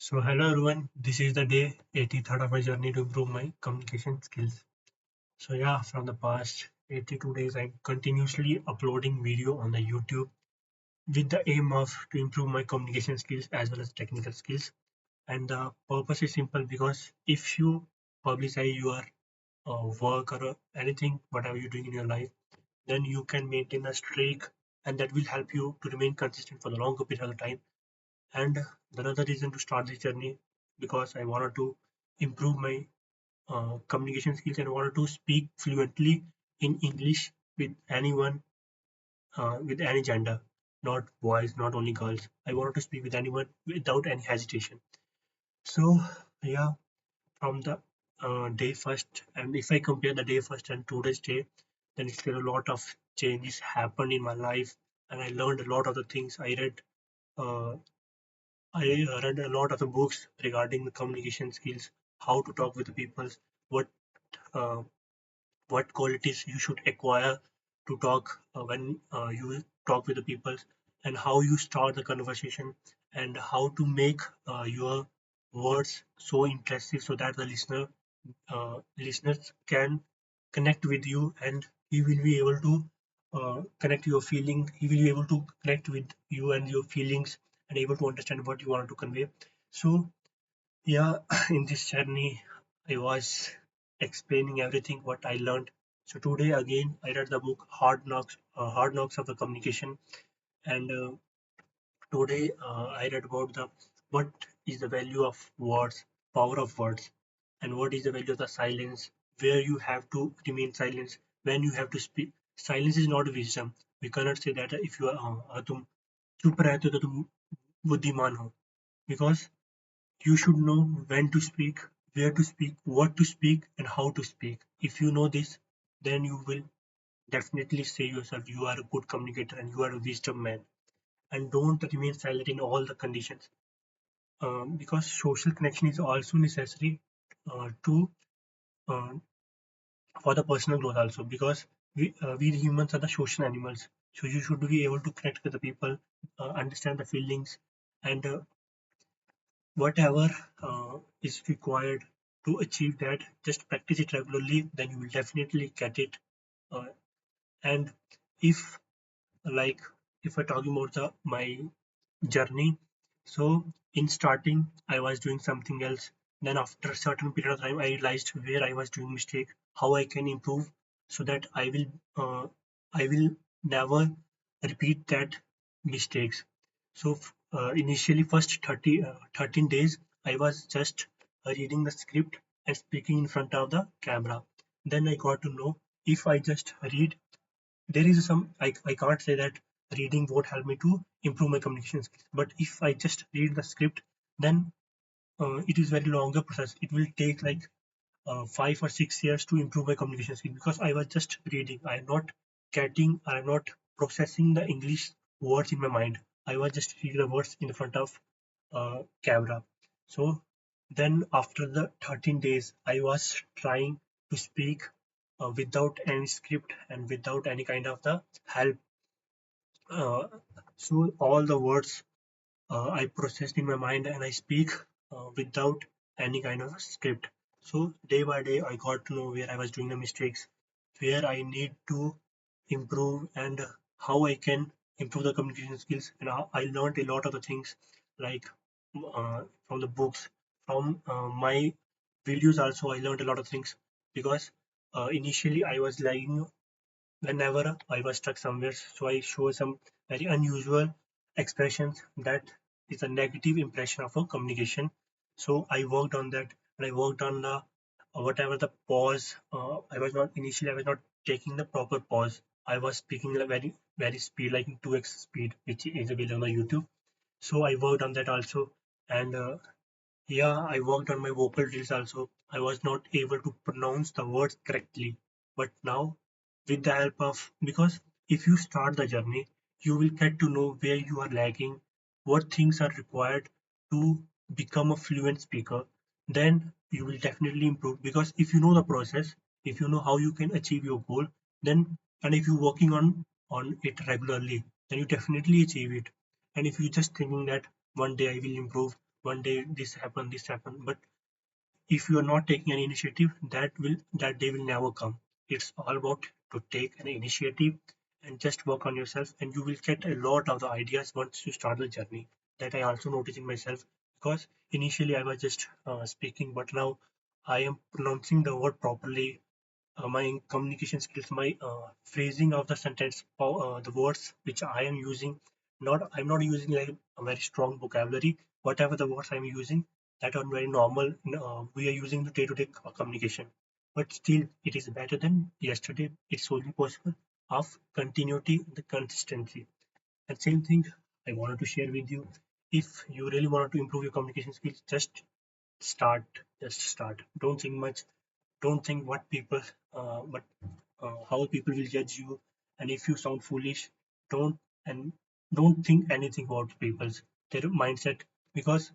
So hello everyone, this is the day 83rd of my journey to improve my communication skills. So yeah, from the past 82 days, I'm continuously uploading video on the YouTube with the aim of to improve my communication skills as well as technical skills. And the purpose is simple because if you publicize your work or anything, whatever you're doing in your life, then you can maintain a streak and that will help you to remain consistent for the longer period of time. And another reason to start this journey because I wanted to improve my communication skills and wanted to speak fluently in English with anyone, with any gender, not boys, not only girls. I wanted to speak with anyone without any hesitation. So, yeah, from the day first, and if I compare the day first and today's day, then still a lot of changes happened in my life, and I learned a lot of the things. Uh, I read a lot of the books regarding the communication skills, how to talk with the people, what uh, what qualities you should acquire to talk when you talk with the people, and how you start the conversation, and how to make your words so interesting so that the listeners can connect with you, and he will be able to connect your feeling. He will be able to connect with you and your feelings and able to understand what you want to convey. So yeah, in this journey, I was explaining everything what I learned. So today again, I read the book Hard Knocks of the Communication, and today I read about the what is the value of words, power of words, and what is the value of the silence, where you have to remain silent, when you have to speak. Silence is not wisdom. We cannot say that if you तुम चुप रहते हो तो तुम बुद्धिमान हो, because you should know when to speak, where to speak, what to speak, and how to speak. If you know this, then you will definitely say yourself you are a good communicator and you are a wisdom man. And don't remain silent in all the conditions, because social connection is also necessary to uh, for the personal growth also. Because we humans are the social animals, so you should be able to connect with the people, understand the feelings, and whatever is required to achieve that, just practice it regularly, then you will definitely get it. And if like if I talking about my journey, so in starting I was doing something else, then after a certain period of time I realized where I was doing mistake, how I can improve, so that I will never repeat that mistakes. So initially first 13 days I was just reading the script and speaking in front of the camera. Then I got to know if I just read, there is some I can't say that reading won't help me to improve my communication skills, but if I just read the script, then it is very longer process. It will take like 5 or 6 years to improve my communication skill, because I was just reading. I'm not processing the English words in my mind. I was just reading the words in front of camera. So then after the 13 days, I was trying to speak without any script and without any kind of the help. Uh, so all the words I processed in my mind and I speak without any kind of script. So day by day, I got to know where I was doing the mistakes, where I need to improve, and how I can improve the communication skills. And I learned a lot of the things, like from the books, from my videos. Also, I learned a lot of things, because initially I was lagging whenever I was stuck somewhere. So I show some very unusual expressions that is a negative impression of a communication. So I worked on that, and I worked on the whatever the pause. I was not taking the proper pause. I was speaking at a very speed, like in 2x speed, which is available on YouTube. So I worked on that also, and yeah, I worked on my vocal drills also. I was not able to pronounce the words correctly. But now, with the help of, because if you start the journey, you will get to know where you are lagging, what things are required to become a fluent speaker. Then you will definitely improve, because if you know the process, if you know how you can achieve your goal, then, and if you're working on it regularly, then you definitely achieve it. And if you're just thinking that one day I will improve, one day this happened, but if you are not taking any initiative, that day will never come. It's all about to take an initiative and just work on yourself, and you will get a lot of the ideas once you start the journey. That I also noticed in myself, because initially I was just speaking, but now I am pronouncing the word properly. My communication skills, my phrasing of the sentence, the words which I am using. Not I'm not using like a very strong vocabulary. Whatever the words I'm using, that are very normal. We are using the day-to-day communication, but still it is better than yesterday. It's only possible of continuity, the consistency. And same thing I wanted to share with you. If you really want to improve your communication skills, just start. Just start. Don't think much. Don't think what people but how people will judge you, and if you sound foolish, don't and don't think anything about people's their mindset, because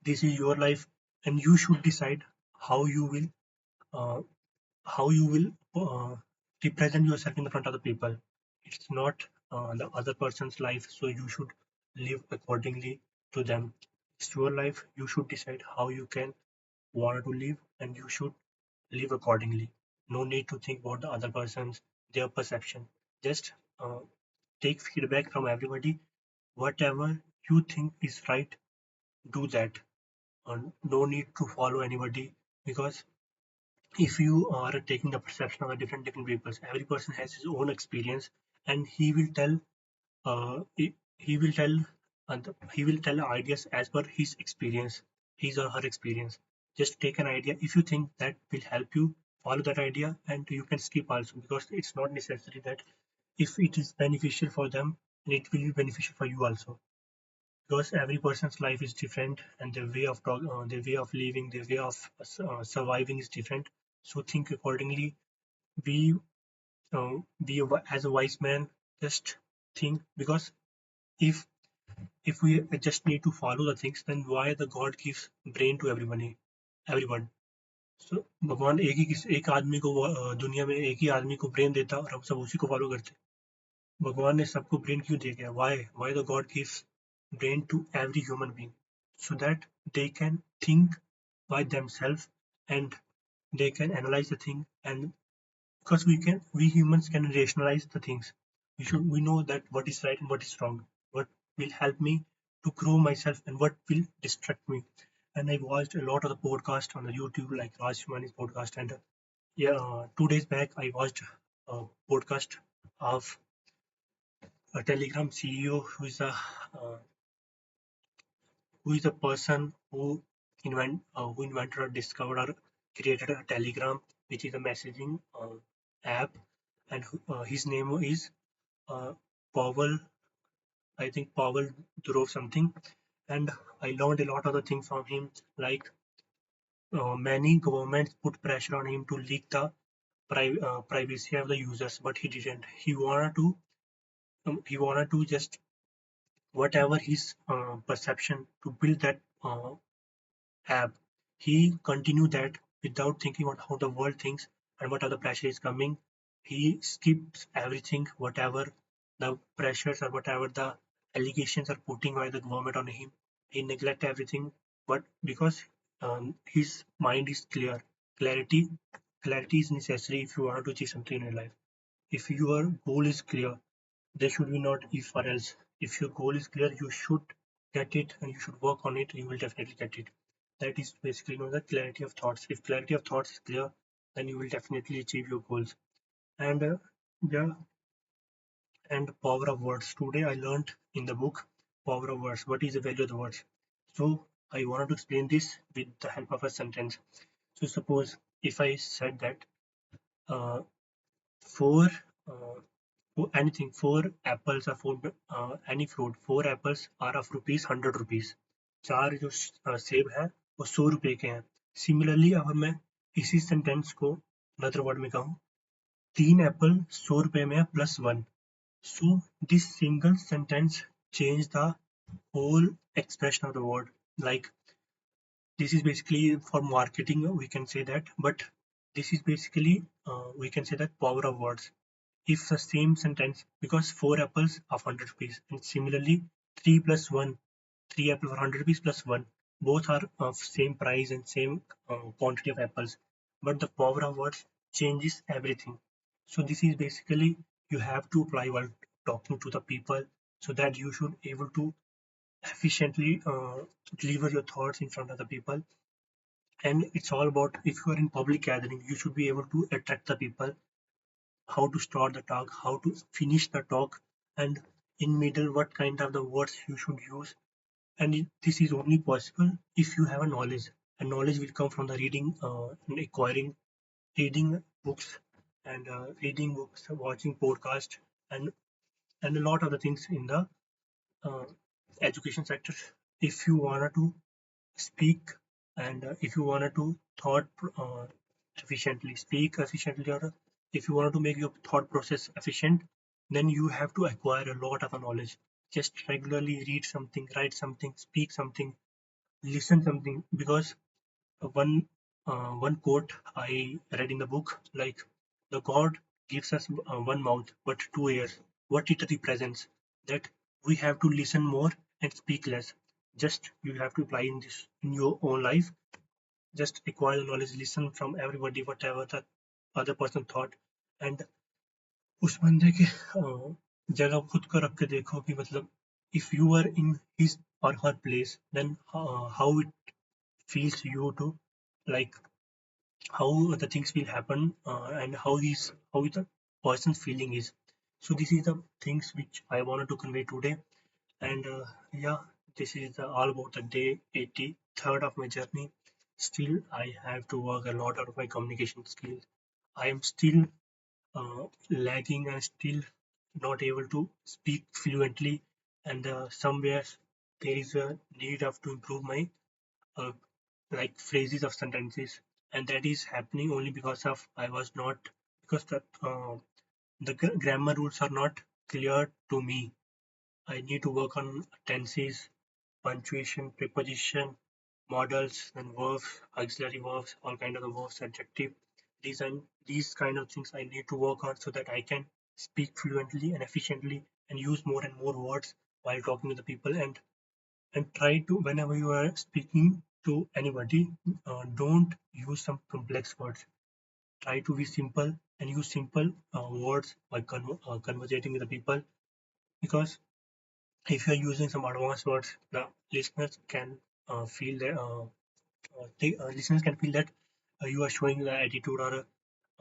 this is your life, and you should decide how you will uh, how you will represent yourself in the front of the people. It's not the other person's life, so you should live accordingly to them. It's your life. You should decide how you can want to live, and you should live accordingly. No need to think about the other person's their perception. Just take feedback from everybody. Whatever you think is right, do that. And no need to follow anybody, because if you are taking the perception of the different people, every person has his own experience, and he will tell and he will tell ideas as per his experience, his or her experience. Just take an idea. If you think that will help you, follow that idea, and you can skip also, because it's not necessary that if it is beneficial for them, and it will be beneficial for you also, because every person's life is different, and their way of their way of living, their way of surviving is different. So think accordingly. Be as a wise man. Just think, because if we just need to follow the things, then why the God gives brain to everyone. So भगवान एक आदमी को दुनिया में एक ही आदमी को brain देता, और हम सब उसी को फॉलो करते. भगवान ने सबको ब्रेन क्यों दिया गया? Why the God gives brain to every human being, so that they can think by themselves, and they can analyze the thing, and because we humans can rationalize the things. We know that what is right and what is wrong, what will help me to grow myself, and what will distract me. And I watched a lot of the podcast on the YouTube, like Raj Shivani's podcast, and yeah, 2 days back I watched a podcast of a Telegram CEO who is a person who invented or discovered or created a Telegram, which is a messaging app, and his name is uh, Powell, I think Powell Durov something. And I learned a lot of the things from him, like many governments put pressure on him to leak the privacy of the users, but he didn't. He wanted to just whatever his perception to build that app. He continued that without thinking about how the world thinks and what other pressure is coming. He skips everything, whatever the pressures or whatever the allegations are putting by the government on him. He neglect everything, but because his mind is clear, clarity, clarity is necessary if you want to achieve something in your life. If your goal is clear, there should be not if or else. If your goal is clear, you should get it, and you should work on it. You will definitely get it. That is basically the clarity of thoughts. If clarity of thoughts is clear, then you will definitely achieve your goals. And yeah, and power of words. Today I learned in the book Power of Words. What is the value of the words? So I wanted to explain this with the help of a sentence. So suppose if I said that uh, four anything, four apples or four any fruit, four apples are of rupees 100 rupees. चार जो सेब है वो 100 रुपए के हैं. Similarly अगर मैं इसी सेंटेंस को अनदर वर्ड में कहूँ, तीन एप्पल 100 रुपए में है plus one. So this single sentence changed the whole expression of the word. Like, this is basically for marketing, we can say that, but this is basically we can say that power of words. If the same sentence, because four apples of 100 rupees, and similarly 3 plus 1, three apples for 100 rupees plus one. Both are of same price and same quantity of apples. But the power of words changes everything. So this is basically you have to apply while talking to the people so that you should able to efficiently deliver your thoughts in front of the people. And it's all about if you are in public gathering, you should be able to attract the people, how to start the talk, how to finish the talk, and in middle what kind of the words you should use. And this is only possible if you have a knowledge, and knowledge will come from the reading and acquiring, reading books, and watching podcast, and a lot of the things in the uh, education sector. If you wanted to speak, and if you wanted to thought uh, efficiently, speak efficiently, or if you wanted to make your thought process efficient, then you have to acquire a lot of knowledge. Just regularly read something, write something, speak something, listen something, because one one quote I read in the book, like the God gives us one mouth but two ears. What it represents, that we have to listen more and speak less. Just you have to apply in this in your own life. Just acquire the knowledge, listen from everybody whatever the other person thought, and उस बंदे के जगह खुद को रख के देखो कि मतलब if you are in his or her place, then how it feels you to, like, how the things will happen, and how the person's feeling is. So this is the things which I wanted to convey today. And yeah, this is all about the day 83rd of my journey. Still I have to work a lot out of my communication skills. I am still lagging and still not able to speak fluently, and somewhere there is a need of to improve my uh, like phrases of sentences, and that is happening only because of I was not, because the grammar rules are not clear to me. I need to work on tenses, punctuation, preposition, modals, and verbs, auxiliary verbs, all kind of the verbs, adjective. These kind of things I need to work on so that I can speak fluently and efficiently and use more and more words while talking to the people. And try to, whenever you are speaking to anybody, don't use some complex words. Try to be simple and use simple words while conversating with the people, because if you're using some advanced words, the listeners can feel that listeners can feel that you are showing the attitude, or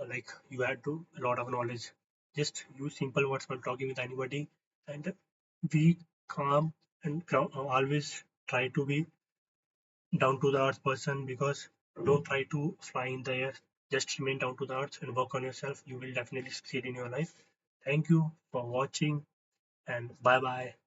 like you had to a lot of knowledge. Just use simple words while talking with anybody, and be calm and always try to be down to the earth person, because don't try to fly in the air. Just remain down to the earth and work on yourself. You will definitely succeed in your life. Thank you for watching, and bye bye.